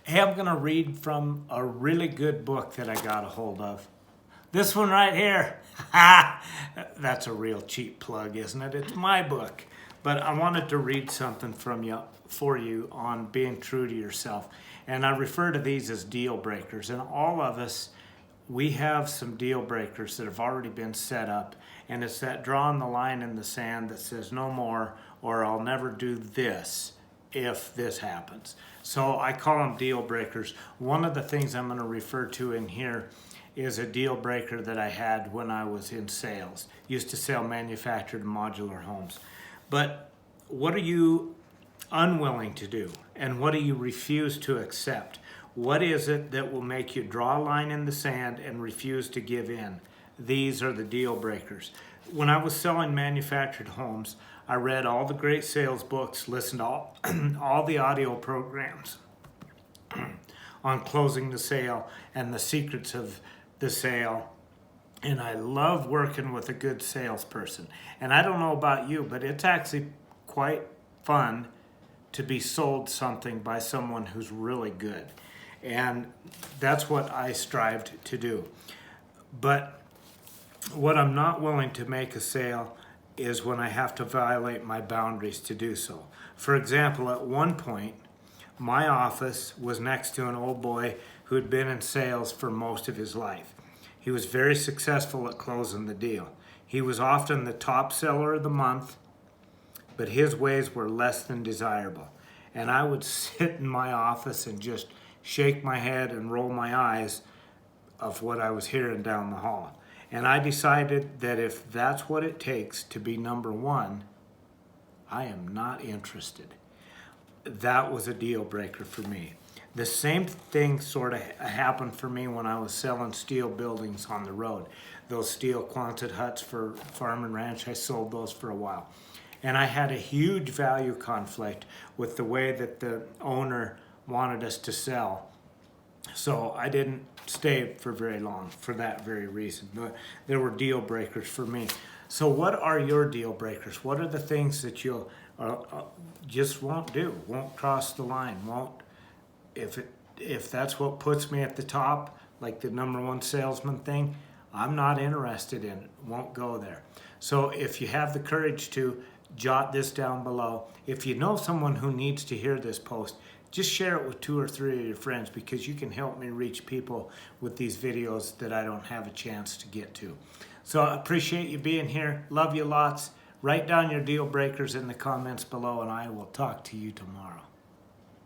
Hey, I'm going to read from a really good book that I got a hold of. This one right here. That's a real cheap plug, isn't it? It's my book. But I wanted to read something for you on being true to yourself. And I refer to these as deal breakers. And all of us, we have some deal breakers that have already been set up. And it's that drawing the line in the sand that says no more, or I'll never do this if this happens. So I call them deal breakers. One of the things I'm going to refer to in here is a deal breaker that I had when I was in sales. Used to sell manufactured modular homes. But what are you unwilling to do? And what do you refuse to accept? What is it that will make you draw a line in the sand and refuse to give in? These are the deal breakers. When I was selling manufactured homes, I read all the great sales books, listened to all the audio programs on closing the sale and the secrets of the sale. And I love working with a good salesperson. And I don't know about you, but it's actually quite fun to be sold something by someone who's really good. And that's what I strived to do. But what I'm not willing to make a sale is when I have to violate my boundaries to do so. For example, at one point, my office was next to an old boy who had been in sales for most of his life. He was very successful at closing the deal. He was often the top seller of the month, but his ways were less than desirable. And I would sit in my office and just shake my head and roll my eyes of what I was hearing down the hall. And I decided that if that's what it takes to be number one, I am not interested. That was a deal breaker for me. The same thing sort of happened for me when I was selling steel buildings on the road. Those steel Quonset huts for farm and ranch, I sold those for a while. And I had a huge value conflict with the way that the owner wanted us to sell. So I didn't stay for very long for that very reason. There were deal breakers for me. So what are your deal breakers? What are the things that you'll just won't do, won't cross the line, won't, if that's what puts me at the top, like the number one salesman thing, I'm not interested in it, won't go there. So if you have the courage to, jot this down below. If you know someone who needs to hear this post, just share it with 2 or 3 of your friends, because you can help me reach people with these videos that I don't have a chance to get to. So I appreciate you being here. Love you lots. Write down your deal breakers in the comments below, and I will talk to you tomorrow.